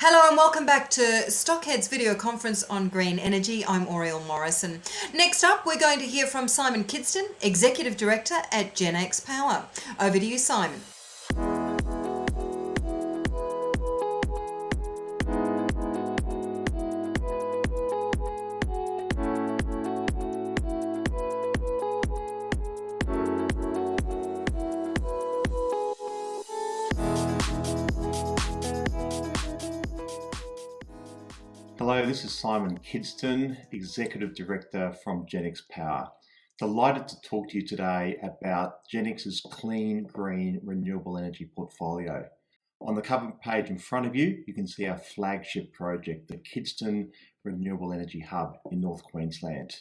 Hello and welcome back to Stockhead's video conference on green energy. I'm Oriel Morrison. Next up, we're going to hear from Simon Kidston, Executive Director at Genex Power. Over to you, Simon. Hello, this is Simon Kidston, Executive Director from Genex Power. Delighted to talk to you today about Genex's clean, green, renewable energy portfolio. On the cover page in front of you, you can see our flagship project, the Kidston Renewable Energy Hub in North Queensland.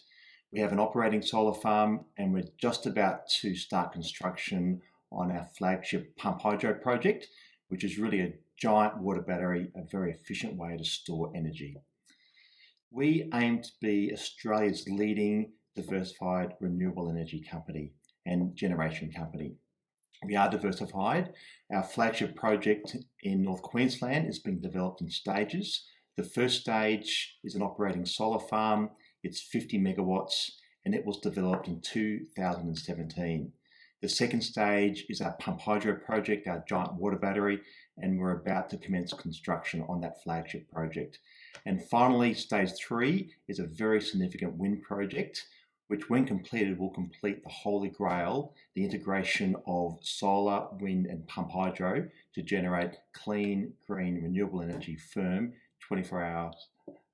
We have an operating solar farm and we're just about to start construction on our flagship pump hydro project, which is really a giant water battery, a very efficient way to store energy. We aim to be Australia's leading diversified renewable energy company and generation company. We are diversified. Our flagship project in North Queensland is being developed in stages. The first stage is an operating solar farm. It's 50 megawatts and it was developed in 2017. The second stage is our pump hydro project, our giant water battery, and we're about to commence construction on that flagship project. And finally, stage 3 is a very significant wind project, which when completed will complete the holy grail, the integration of solar, wind and pump hydro to generate clean, green, renewable energy firm 24 hours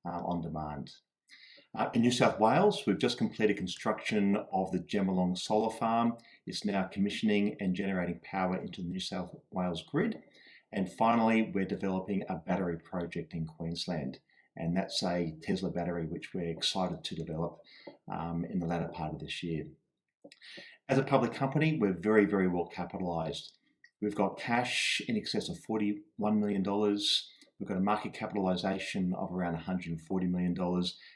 on demand. In New South Wales, we've just completed construction of the Geelong solar farm. It's now commissioning and generating power into the New South Wales grid. And finally, we're developing a battery project in Queensland. And that's a Tesla battery, which we're excited to develop in the latter part of this year. As a public company, we're very, very well capitalised. We've got cash in excess of $41 million. We've got a market capitalisation of around $140 million,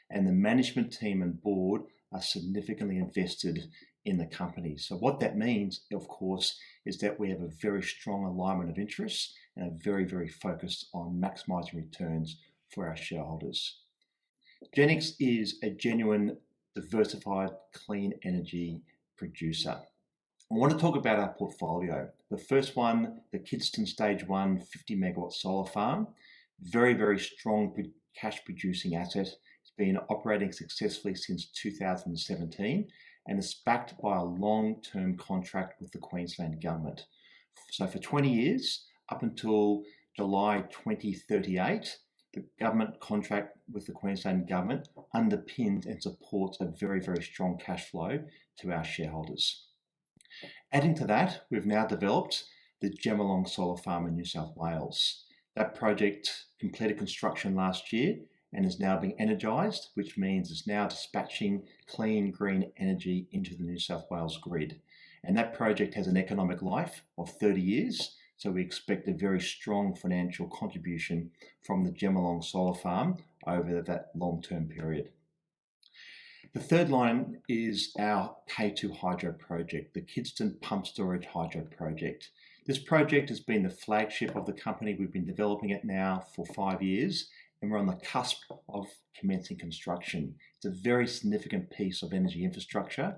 and the management team and board are significantly invested in the company. So what that means, of course, is that we have a very strong alignment of interests and are very, very focused on maximising returns for our shareholders. Genex is a genuine, diversified, clean energy producer. I want to talk about our portfolio. The first one, the Kidston Stage 1 50 megawatt solar farm, very, very strong cash producing asset. It's been operating successfully since 2017 and is backed by a long-term contract with the Queensland government. So for 20 years, up until July 2038, the government contract with the Queensland government underpins and supports a very, very strong cash flow to our shareholders. Adding to that, we've now developed the Geelong solar farm in New South Wales. That project completed construction last year and is now being energised, which means it's now dispatching clean, green energy into the New South Wales grid. And that project has an economic life of 30 years, so we expect a very strong financial contribution from the Geelong solar farm over that long-term period. The third line is our K2 hydro project, the Kidston Pump Storage Hydro Project. This project has been the flagship of the company. We've been developing it now for 5 years and we're on the cusp of commencing construction. It's a very significant piece of energy infrastructure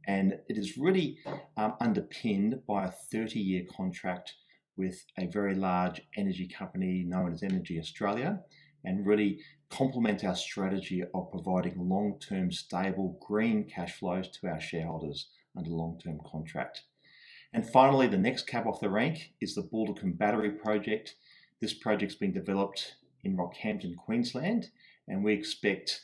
and it is really underpinned by a 30-year contract with a very large energy company known as Energy Australia and really complements our strategy of providing long-term stable green cash flows to our shareholders under long-term contract. And finally, the next cab off the rank is the Baldicon battery project. This project's being developed in Rockhampton, Queensland, and we expect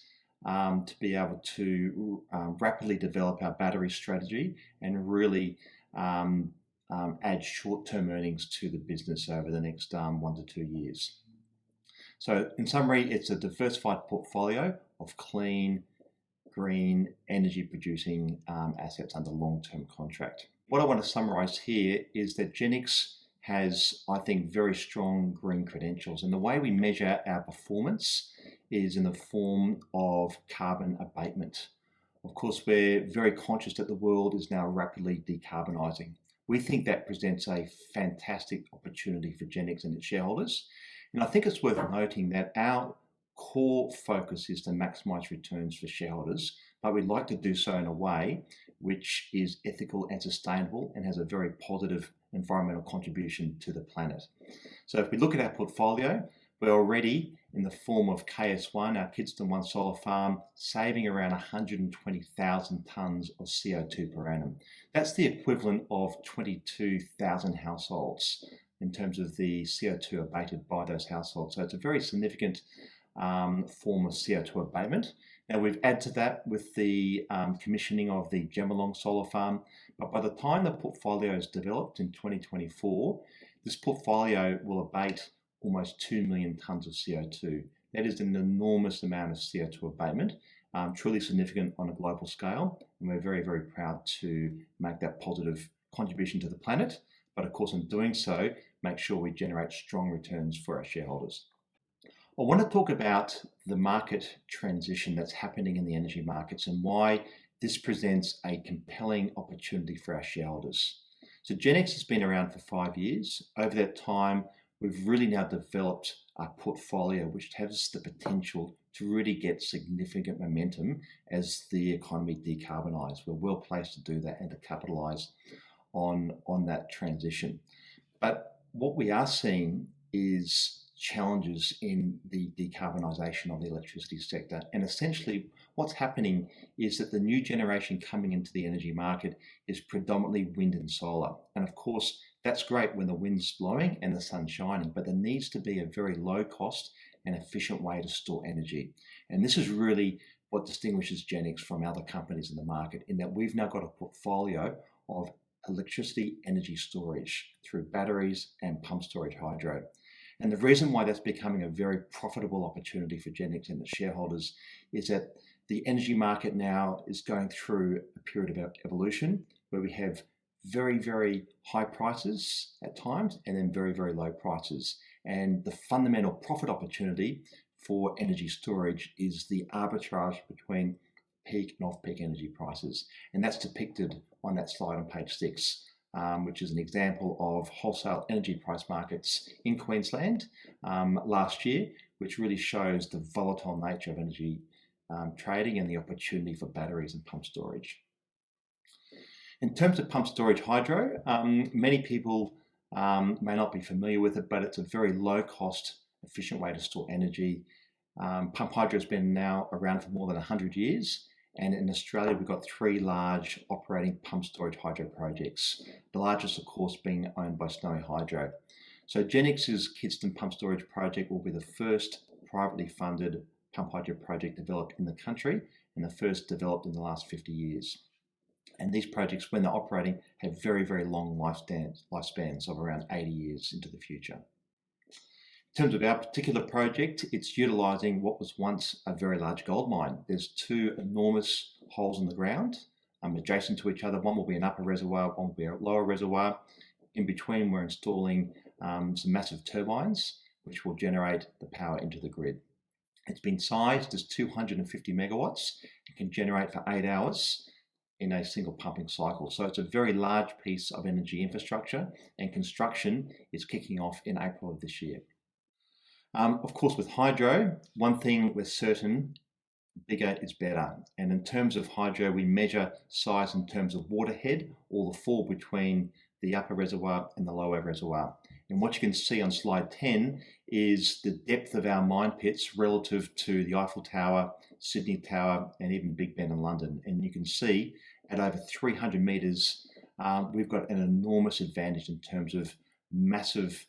to be able to rapidly develop our battery strategy and really add short-term earnings to the business over the next 1 to 2 years. So in summary, it's a diversified portfolio of clean, green, energy producing assets under long-term contract. What I want to summarise here is that Genex has, I think, very strong green credentials, and the way we measure our performance is in the form of carbon abatement. Of course, we're very conscious that the world is now rapidly decarbonising. We think that presents a fantastic opportunity for Genex and its shareholders, And I think it's worth noting that our core focus is to maximise returns for shareholders, but we'd like to do so in a way which is ethical and sustainable and has a very positive environmental contribution to the planet. So if we look at our portfolio, we're already in the form of KS1, our Kidston 1 solar farm, saving around 120,000 tonnes of CO2 per annum. That's the equivalent of 22,000 households in terms of the CO2 abated by those households. So it's a very significant form of CO2 abatement. Now we've added to that with the commissioning of the Gemelong solar farm, but by the time the portfolio is developed in 2024, this portfolio will abate almost 2 million tonnes of CO2. That is an enormous amount of CO2 abatement, truly significant on a global scale, and we're very, very proud to make that positive contribution to the planet, but of course in doing so, make sure we generate strong returns for our shareholders. I want to talk about the market transition that's happening in the energy markets and why this presents a compelling opportunity for our shareholders. So GNX has been around for 5 years. Over that time, we've really now developed a portfolio which has the potential to really get significant momentum as the economy decarbonises. We're well placed to do that and to capitalise on that transition. But what we are seeing is challenges in the decarbonisation of the electricity sector. And essentially what's happening is that the new generation coming into the energy market is predominantly wind and solar. And of course, that's great when the wind's blowing and the sun's shining, but there needs to be a very low cost and efficient way to store energy. And this is really what distinguishes GenX from other companies in the market, in that we've now got a portfolio of electricity energy storage through batteries and pump storage hydro. And the reason why that's becoming a very profitable opportunity for GenX and its shareholders is that the energy market now is going through a period of evolution where we have very, very high prices at times and then very, very low prices. And the fundamental profit opportunity for energy storage is the arbitrage between peak and off-peak energy prices. And that's depicted on that slide on page 6. Which is an example of wholesale energy price markets in Queensland last year, which really shows the volatile nature of energy trading and the opportunity for batteries and pump storage. In terms of pump storage hydro, many people may not be familiar with it, but it's a very low cost, efficient way to store energy. Pump hydro has been now around for more than 100 years. And in Australia, we've got 3 large operating pump storage hydro projects, the largest, of course, being owned by Snowy Hydro. So GenX's Kidston Pump Storage Project will be the first privately funded pump hydro project developed in the country and the first developed in the last 50 years. And these projects, when they're operating, have very, very long lifespans of around 80 years into the future. In terms of our particular project, it's utilising what was once a very large gold mine. There's 2 enormous holes in the ground adjacent to each other. One will be an upper reservoir, one will be a lower reservoir. In between, we're installing some massive turbines, which will generate the power into the grid. It's been sized as 250 megawatts. It can generate for 8 hours in a single pumping cycle. So it's a very large piece of energy infrastructure, and construction is kicking off in April of this year. Of course, with hydro, one thing we're certain, bigger is better. And in terms of hydro, we measure size in terms of water head, or the fall between the upper reservoir and the lower reservoir. And what you can see on slide 10 is the depth of our mine pits relative to the Eiffel Tower, Sydney Tower, and even Big Ben in London. And you can see at over 300 metres, we've got an enormous advantage in terms of massive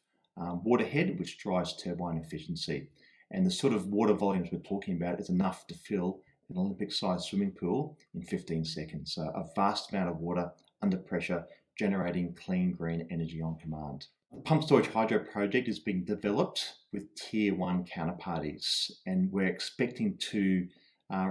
water head, which drives turbine efficiency. And the sort of water volumes we're talking about is enough to fill an Olympic-sized swimming pool in 15 seconds. So a vast amount of water under pressure, generating clean, green energy on command. The Pump Storage Hydro project is being developed with Tier 1 counterparties, and we're expecting to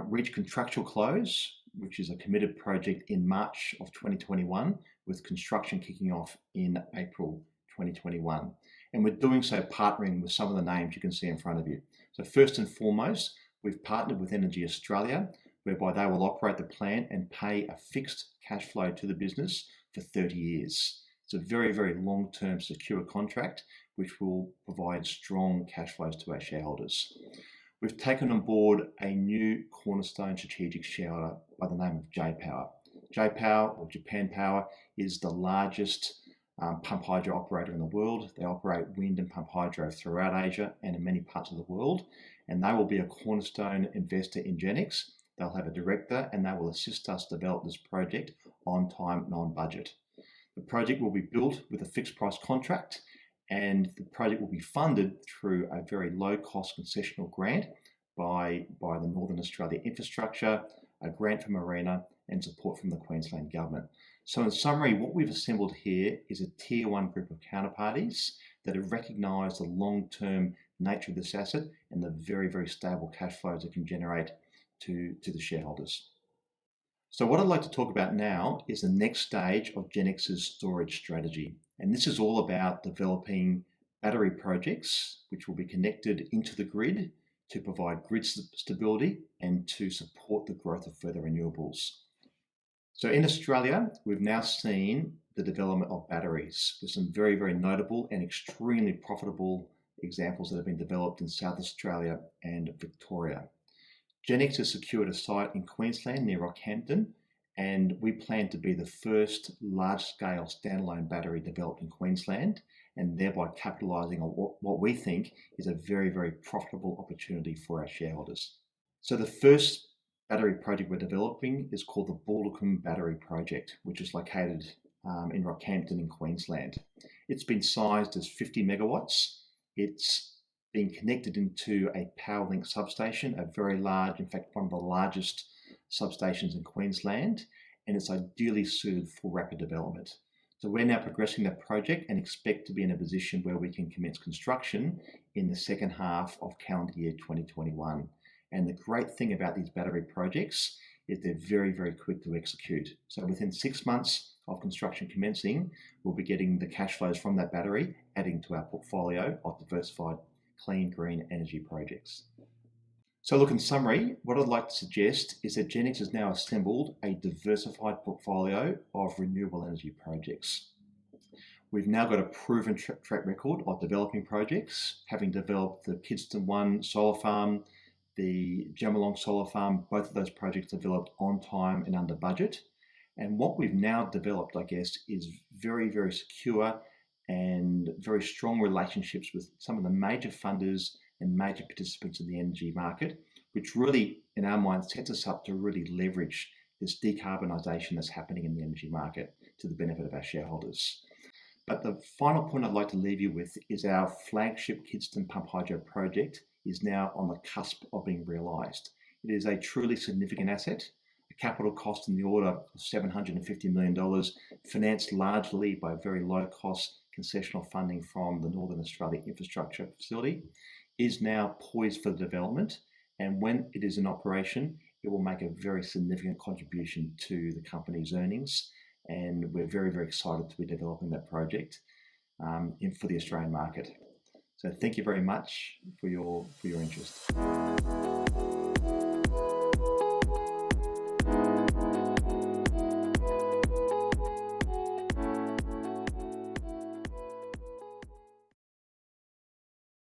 reach contractual close, which is a committed project, in March of 2021, with construction kicking off in April 2021. And we're doing so partnering with some of the names you can see in front of you. So first and foremost, we've partnered with Energy Australia, whereby they will operate the plant and pay a fixed cash flow to the business for 30 years. It's a very, very long-term secure contract, which will provide strong cash flows to our shareholders. We've taken on board a new cornerstone strategic shareholder by the name of J-Power. J-Power, or Japan Power, is the largest pump hydro operator in the world. They operate wind and pump hydro throughout Asia and in many parts of the world, and they will be a cornerstone investor in Genex. They'll have a director and they will assist us develop this project on time and on budget. The project will be built with a fixed price contract, and the project will be funded through a very low cost concessional grant by the Northern Australia Infrastructure, a grant from ARENA, and support from the Queensland Government. So in summary, what we've assembled here is a tier one group of counterparties that have recognised the long-term nature of this asset and the very, very stable cash flows it can generate to the shareholders. So what I'd like to talk about now is the next stage of Genex's storage strategy. And this is all about developing battery projects which will be connected into the grid to provide grid stability and to support the growth of further renewables. So in Australia, we've now seen the development of batteries with some very, very notable and extremely profitable examples that have been developed in South Australia and Victoria. Genex has secured a site in Queensland near Rockhampton, and we plan to be the first large-scale standalone battery developed in Queensland, and thereby capitalising on what we think is a very, very profitable opportunity for our shareholders. So the first battery project we're developing is called the Baldicon Battery Project, which is located in Rockhampton in Queensland. It's been sized as 50 megawatts. It's being connected into a PowerLink substation, a very large, in fact, one of the largest substations in Queensland, and it's ideally suited for rapid development. So we're now progressing that project and expect to be in a position where we can commence construction in the second half of calendar year 2021. And the great thing about these battery projects is they're very, very quick to execute. So within 6 months of construction commencing, we'll be getting the cash flows from that battery, adding to our portfolio of diversified clean green energy projects. So look, in summary, what I'd like to suggest is that Genex has now assembled a diversified portfolio of renewable energy projects. We've now got a proven track record of developing projects, having developed the Kidston 1 solar farm, the Gemelong solar farm. Both of those projects developed on time and under budget. And what we've now developed, I guess, is very, very secure and very strong relationships with some of the major funders and major participants in the energy market, which really, in our minds, sets us up to really leverage this decarbonisation that's happening in the energy market to the benefit of our shareholders. But the final point I'd like to leave you with is our flagship Kidston Pump Hydro project is now on the cusp of being realised. It is a truly significant asset, a capital cost in the order of $750 million, financed largely by very low cost concessional funding from the Northern Australia Infrastructure Facility, is now poised for development, and when it is in operation, it will make a very significant contribution to the company's earnings, and we're very, very excited to be developing that project for the Australian market. So thank you very much for your interest.